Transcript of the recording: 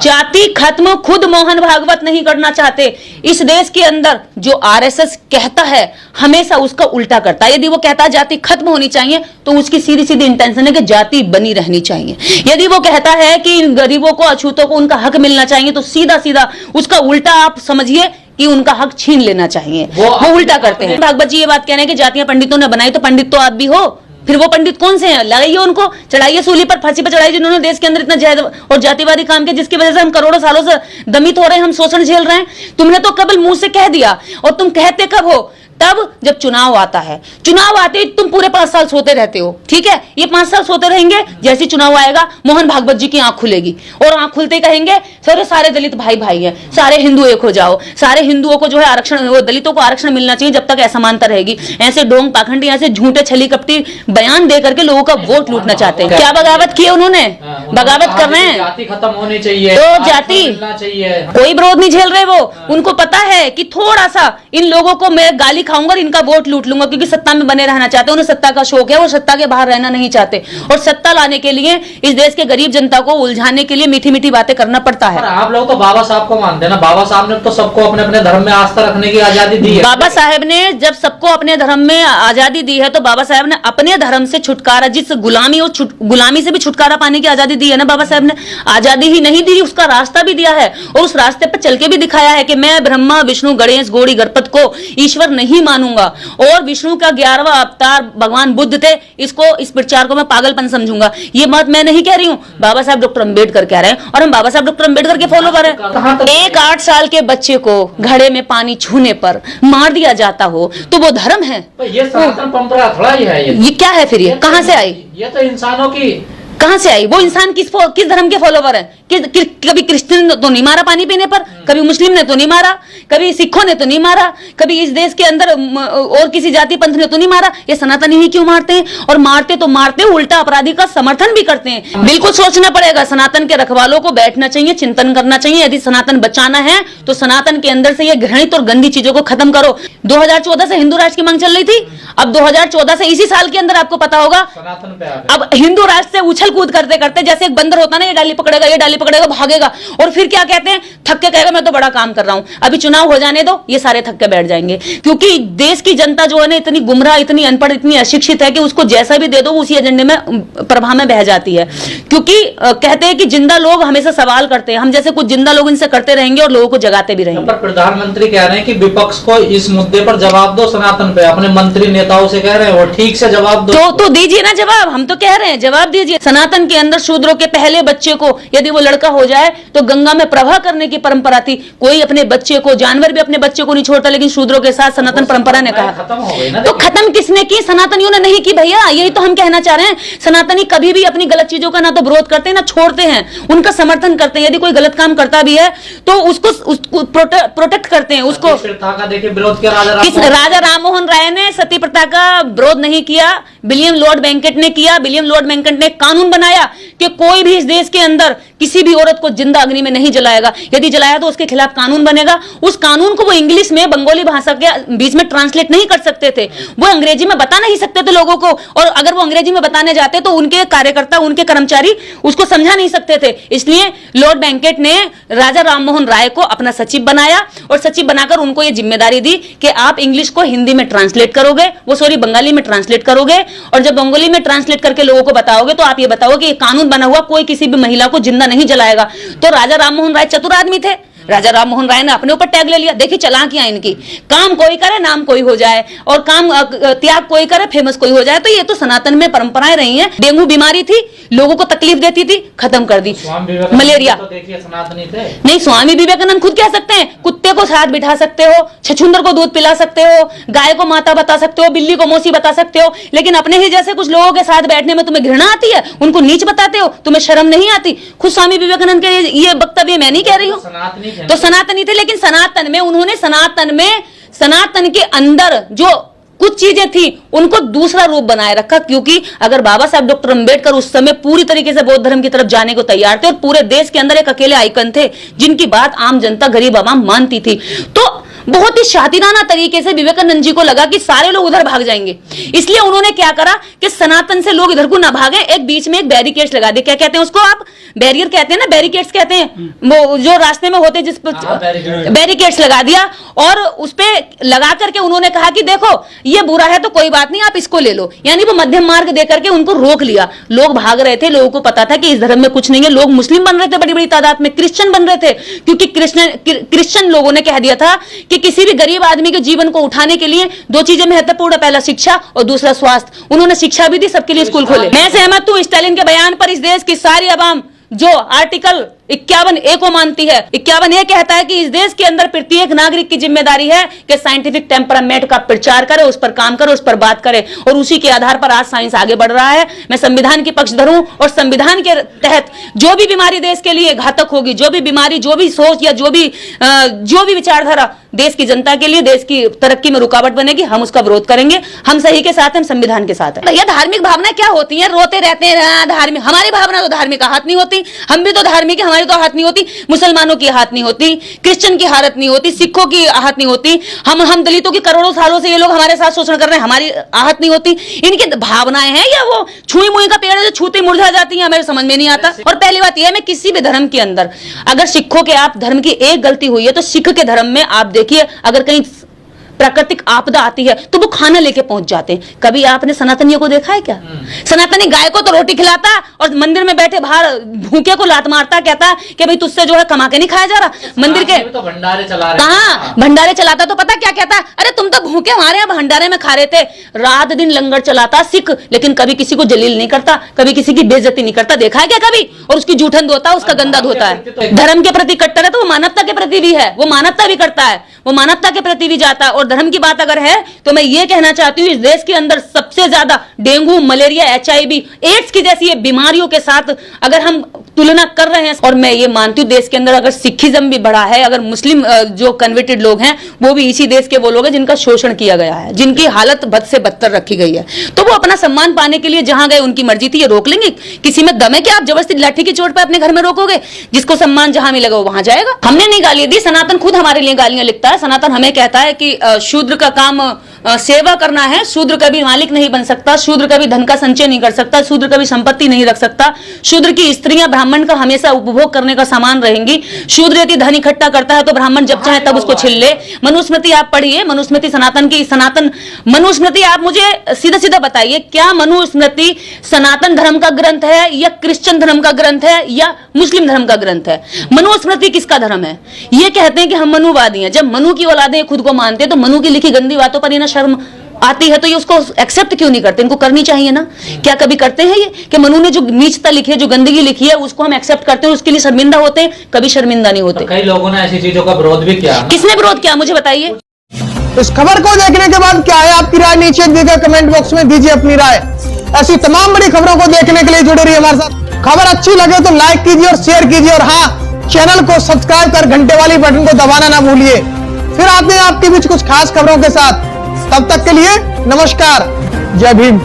जाति खत्म खुद मोहन भागवत नहीं करना चाहते। इस देश के अंदर जो आरएसएस कहता है हमेशा उसका उल्टा करता है। यदि वो कहता है जाति खत्म होनी चाहिए तो उसकी सीधी सीधी इंटेंशन है कि जाति बनी रहनी चाहिए। यदि वो कहता है कि गरीबों को अछूतों को उनका हक मिलना चाहिए तो सीधा सीधा उसका उल्टा आप समझिए कि उनका हक छीन लेना चाहिए। वो उल्टा करते हैं। भागवत जी ये बात कह रहे हैं कि जातियां पंडितों ने बनाई, तो पंडित तो आप भी हो, फिर वो पंडित कौन से हैं? लगाइए उनको, चढ़ाइए सूली पर, फांसी पर चढ़ाइए, जिन्होंने देश के अंदर इतना जहद और जातिवादी काम किया जिसकी वजह से हम करोड़ों सालों से दमित हो रहे हैं, हम शोषण झेल रहे हैं। तुमने तो केवल मुंह से कह दिया, और तुम कहते कब हो? तब जब चुनाव आता है। चुनाव आते ही तुम पूरे 5 साल सोते रहते हो, ठीक है? ये 5 साल सोते रहेंगे, जैसे चुनाव आएगा मोहन भागवत जी की आंख खुलेगी और आंख खुलते ही कहेंगे सर सारे दलित भाई भाई हैं, सारे हिंदू एक हो जाओ, सारे हिंदुओं को जो है आरक्षण, वो दलितों को आरक्षण मिलना चाहिए जब तक असमानता रहेगी। ऐसे डोंग पाखंडी, ऐसे झूठे छली कपटी बयान दे करके लोगों का वोट लूटना चाहते हैं। क्या बगावत किए उन्होंने? बगावत कर रहे हैं। जाति खत्म होनी चाहिए, तो जाति चाहिए, कोई विरोध नहीं झेल रहे। वो उनको पता है कि थोड़ा सा इन लोगों को मैं गाली खाऊंगा और इनका वोट लूट लूंगा, क्योंकि सत्ता में बने रहना चाहते हैं। उन्हें सत्ता का शौक है, वो सत्ता के बाहर रहना नहीं चाहते, और सत्ता लाने के लिए इस देश के गरीब जनता को उलझाने के लिए मीठी मीठी बातें करना पड़ता है। आप लोग तो बाबा साहब को मानते हैं ना। बाबा साहब ने तो सबको अपने अपने धर्म में आस्था रखने की आजादी दी है। बाबा साहब ने जब सबको अपने धर्म में आजादी दी है तो बाबा साहब ने अपने धर्म से छुटकारा, जिस गुलामी और गुलामी से भी छुटकारा पाने की आजादी दी है ना, बाबा साहब ने आजादी ही नहीं दी, उसका रास्ता भी दिया है, और उस रास्ते पर चल के भी दिखाया है कि मैं ब्रह्मा विष्णु गणेश गौड़ी गणपत को ईश्वर नहीं मानूंगा, और विष्णु का 11वां अवतार भगवान बुद्ध थे, इसको, इस प्रचार को मैं पागलपन समझूंगा। ये बात मैं नहीं कह रही हूँ, बाबा साहब डॉक्टर अंबेडकर कह रहे हैं, और हम बाबा साहब डॉक्टर अंबेडकर के फॉलोवर हैं। एक 8 साल के बच्चे को घड़े में पानी छूने पर मार दिया जाता हो तो वो धर्म है? ये सनातन परंपरा थोड़ा ही है। ये क्या है फिर? ये कहाँ से आई? ये तो इंसानों की कहाँ से आई? वो इंसान किस धर्म के फॉलोवर है? कभी क्रिश्चियन ने तो नहीं मारा पानी पीने पर, कभी मुस्लिम ने तो नहीं मारा, कभी सिखों ने तो नहीं मारा, कभी इस देश के अंदर और किसी जाति पंथ ने तो नहीं मारा। ये सनातनी ही क्यों मारते हैं? और मारते तो मारते उल्टा अपराधी का समर्थन भी करते हैं। बिल्कुल सोचना पड़ेगा। सनातन के रखवालों को बैठना चाहिए, चिंतन करना चाहिए। यदि सनातन बचाना है तो सनातन के अंदर से ये घृणित और गंदी चीजों को खत्म करो। 2014 से हिंदू राष्ट्र की मांग चल रही थी, अब 2014 से इसी साल के अंदर आपको पता होगा सनातन पे अब हिंदू राष्ट्र से उछल कूद करते करते, जैसे एक बंदर होता ना, ये डाली पकड़ेगा, ये डाली पकड़ेगा, भागेगा, और फिर क्या कहते हैं? थक के कहेगा मैं तो बड़ा काम कर रहा हूं, अभी चुनाव हो जाने दो, ये सारे थक के बैठ जाएंगे। क्योंकि देश की जनता जो है ना इतनी गुमराह, इतनी अनपढ़, इतनी अशिक्षित है कि उसको जैसा भी दे दो उसी एजेंडे में, प्रभाव में बह जाती है। क्योंकि कहते हैं कि जिंदा लोग हमेशा सवाल करते हैं, हम जैसे कुछ जिंदा लोग इनसे करते रहेंगे और लोगों को जगाते भी रहेंगे। पर प्रधानमंत्री कह रहे हैं कि विपक्ष को इस मुद्दे पर जवाब दो, सनातन पे। अपने मंत्री नेताओं से कह रहे हैं वो ठीक से जवाब दो। तो दीजिए ना जवाब, हम तो कह रहे हैं जवाब दीजिए। सनातन के अंदर शूद्रों के पहले बच्चे को यदि वो लड़का हो जाए तो गंगा में प्रवाह करने की परंपरा थी। कोई अपने बच्चे को, जानवर भी अपने बच्चे को नहीं छोड़ता, लेकिन शूद्रों के साथ सनातन परंपरा ने कहा। खत्म हो गई ना। तो खत्म किसने की? सनातनियों ने नहीं की भैया। यही तो हम कहना चाह रहे हैं। सनातनी कभी भी अपनी गलत चीजों का ना तो विरोध करते हैं ना छोड़ते हैं, उनका समर्थन करते हैं। यदि कोई गलत काम करता भी है तो उसको प्रोटेक्ट करते हैं। उसको देखिए विरोध किया राजा राममोहन राय ने सती प्रथा का विरोध नहीं किया, विलियम लॉर्ड बेंकेट ने किया। विलियम लॉर्ड बेंकेट ने कानून बनाया कि कोई भी इस देश के अंदर किसी भी औरत को जिंदा अग्नि में नहीं जलाएगा। यदि जलाया तो उसके खिलाफ कानून बनेगा। उस कानून को वो इंग्लिश में, बंगाली भाषा के बीच में ट्रांसलेट नहीं कर सकते थे, वो अंग्रेजी में बता नहीं सकते थे लोगों को, और अगर वो अंग्रेजी में बताने जाते तो उनके कार्यकर्ता, उनके कर्मचारी उसको समझा नहीं सकते थे। इसलिए लॉर्ड बेंकेट ने राजा राममोहन राय को अपना सचिव बनाया, और सचिव बनाकर उनको ये जिम्मेदारी दी कि आप इंग्लिश को हिंदी में ट्रांसलेट करोगे, बंगाली में ट्रांसलेट करोगे, और जब बंगाली में ट्रांसलेट करके लोगों को बताओगे तो आप ये बताओगे कि कानून बना हुआ कोई किसी भी महिला को जिंदा नहीं जलाएगा। तो राजा राममोहन राय चतुर आदमी थे। राजा राममोहन राय ने अपने ऊपर टैग ले लिया। देखिए चालाकियां इनकी, काम कोई करे नाम कोई हो जाए, और काम त्याग कोई करे फेमस कोई हो जाए। तो ये तो सनातन में परंपराएं रही हैं। डेंगू बीमारी थी, लोगों को तकलीफ देती थी, खत्म कर दी। मलेरिया तो देखिए सनातनी थे। नहीं, स्वामी विवेकानंद खुद कह सकते हैं, कुत्ते को साथ बिठा सकते हो, छछूंदर को दूध पिला सकते हो, गाय को माता बता सकते हो, बिल्ली को मौसी बता सकते हो, लेकिन अपने ही जैसे कुछ लोगों के साथ बैठने में तुम्हें घृणा आती है, उनको नीच बताते हो, तुम्हें शर्म नहीं आती। खुद स्वामी विवेकानंद के ये वक्तव्य मैं नहीं कह रही हूँ। तो सनातनी थे, लेकिन सनातन में उन्होंने सनातन के अंदर जो कुछ चीजें थी उनको दूसरा रूप बनाए रखा। क्योंकि अगर बाबा साहब डॉक्टर अंबेडकर उस समय पूरी तरीके से बौद्ध धर्म की तरफ जाने को तैयार थे और पूरे देश के अंदर एक अकेले आइकन थे जिनकी बात आम जनता, गरीब आवाम मानती थी, तो बहुत ही शातिराना तरीके से विवेकानंद जी को लगा कि सारे लोग उधर भाग जाएंगे, इसलिए उन्होंने क्या करा कि सनातन से लोग इधर को ना भागे, एक बीच में एक बैरिकेड्स लगा दिए। क्या कहते हैं उसको आप? बैरियर कहते हैं ना, बैरिकेड्स कहते हैं वो जो रास्ते में होते, जिस पर बैरिकेड्स लगा दिया और उस पे लगा करके उन्होंने कहा कि देखो ये बुरा है तो कोई बात नहीं, आप इसको ले लो, यानी वो मध्यम मार्ग दे करके उनको रोक लिया। लोग भाग रहे थे, लोगों को पता था कि इस धर्म में कुछ नहीं है, लोग मुस्लिम बन रहे थे, बड़ी बड़ी तादाद में क्रिश्चियन बन रहे थे, क्योंकि क्रिश्चियन लोगों ने कह दिया था कि किसी भी गरीब आदमी के जीवन को उठाने के लिए दो चीजें महत्वपूर्ण, पहला शिक्षा और दूसरा स्वास्थ्य। उन्होंने शिक्षा भी दी, सबके लिए स्कूल खोले। मैं सहमत हूं स्टालिन के बयान पर। इस देश की सारी आवाम जो आर्टिकल 51A को मानती है, 51A कहता है कि इस देश के अंदर प्रत्येक नागरिक की जिम्मेदारी है कि साइंटिफिक टेम्परामेंट का प्रचार करे, उस पर काम करे, उस पर बात करे, और उसी के आधार पर आज साइंस आगे बढ़ रहा है। मैं संविधान की पक्षधर हूं और संविधान के तहत जो भी बीमारी देश के लिए घातक होगी, जो भी बीमारी, जो भी सोच या जो भी विचारधारा देश की जनता के लिए, देश की तरक्की में रुकावट बनेगी, हम उसका विरोध करेंगे। हम सही के साथ हैं, हम संविधान के साथ हैं। यह धार्मिक भावना क्या होती है? रोते रहते हैं धार्मिक, हमारी भावना तो धार्मिक हाथ नहीं होती, हम भी तो धार्मिक है, हमारी तो हाथ नहीं होती, मुसलमानों की हाथ नहीं होती, क्रिश्चियन की हालत नहीं होती, सिखों की हाथ नहीं होती, हम दलितों की करोड़ों सालों से ये लोग हमारे साथ शोषण कर रहे हैं, हमारी आहत नहीं होती। इनकी भावनाएं हैं या वो छुई मुई का पेड़ है जो छूते मुरझा जाती है, हमें समझ में नहीं आता। और पहली बात यह है, मैं किसी भी धर्म के अंदर अगर सिखों के आप धर्म की एक गलती हुई है तो सिख के धर्म में आप देखिए, अगर कहीं प्राकृतिक आपदा आती है तो वो खाना लेके पहुंच जाते हैं। कभी आपने सनातनियों को देखा है क्या? सनातनी गाय को तो रोटी खिलाता और मंदिर में बैठे बाहर भूखे को लात मारता, कहता कि भाई तुझसे जो है कमा के नहीं खाया जा रहा। मंदिर के तो भंडारे चला रहे, कहां भंडारे चलाता तो पता क्या कहता? अरे तुम तो भूखे हमारे यहाँ भंडारे में खा रहे थे। रात दिन लंगर चलाता सिख, लेकिन कभी किसी को जलील नहीं करता, कभी किसी की बेइज्जती नहीं करता, देखा है क्या कभी? और उसकी जूठन धोता, उसका गंदा धोता है। धर्म के प्रति कट्टर है तो वो मानवता के प्रति भी है, वो मानवता भी करता है, वो मानवता के प्रति भी जाता है। और धर्म की बात अगर है तो मैं ये कहना चाहती हूँ, इस देश के अंदर सबसे ज्यादा डेंगू, मलेरिया, HIV, एड्स की जैसी बीमारियों के साथ अगर हम तुलना कर रहे हैं, और मैं ये मानती हूँ देश के अंदर अगर सिखिज्म भी बढ़ा है, अगर मुस्लिम जो कन्वर्टेड लोग हैं वो भी इसी देश के वो लोग हैं जिनका शोषण किया गया है, जिनकी हालत बद से बदतर रखी गई है, तो वो अपना सम्मान पाने के लिए जहां गए, उनकी मर्जी थी, ये रोक लेंगे। किसी में दम है कि आप जबरदस्ती लाठी की चोट पर अपने घर में रोकोगे? जिसको सम्मान जहां मिलेगा वो वहां जाएगा। हमने नहीं गाली दी, सनातन खुद हमारे लिए गालियां लिखता है। सनातन हमें कहता है कि शूद्र का काम सेवा करना है, शूद्र कभी मालिक नहीं बन सकता, शूद्र कभी धन का संचय नहीं कर सकता, शूद्र कभी संपत्ति नहीं रख सकता, शूद्र की स्त्रियां ब्राह्मण का हमेशा उपभोग करने का सामान रहेंगी, शूद्र यदि धन इकट्ठा करता है तो ब्राह्मण जब चाहे तब उसको छीन ले। मनुस्मृति आप पढ़िए, मनुस्मृति सनातन की, सनातन मनुस्मृति, आप मुझे सीधा सीधा बताइए, क्या मनुस्मृति सनातन धर्म का ग्रंथ है या क्रिश्चियन धर्म का ग्रंथ है या मुस्लिम धर्म का ग्रंथ है? मनुस्मृति किसका धर्म है? ये कहते हैं कि हम मनुवादी हैं। जब मनु की औलादें खुद को मानते हैं तो मनु की लिखी गंदी बातों पर शर्म आती है तो ये उसको एक्सेप्ट क्यों नहीं करते? इनको करनी चाहिए ना। क्या कभी करते हैं ये कि मनु ने जो नीचता लिखी है, जो गंदगी लिखी है, उसको हम एक्सेप्ट करते हैं, उसके लिए शर्मिंदा होते हैं? कभी शर्मिंदा नहीं होते। कई लोगों ने ऐसी चीजों का विरोध भी किया। किसने विरोध किया मुझे बताइए। इस खबर को देखने के बाद क्या है आपकी राय? नीचे दिए गए कमेंट बॉक्स में दीजिए अपनी राय। ऐसी तमाम बड़ी खबरों को देखने के लिए जुड़े रहिए हमारे साथ। खबर अच्छी लगे तो लाइक कीजिए और शेयर कीजिए, और हाँ, चैनल को सब्सक्राइब कर घंटे वाली बटन को दबाना ना भूलिए। फिर आते हैं आपके बीच कुछ खास खबरों के साथ। तब तक के लिए नमस्कार, जय भीम।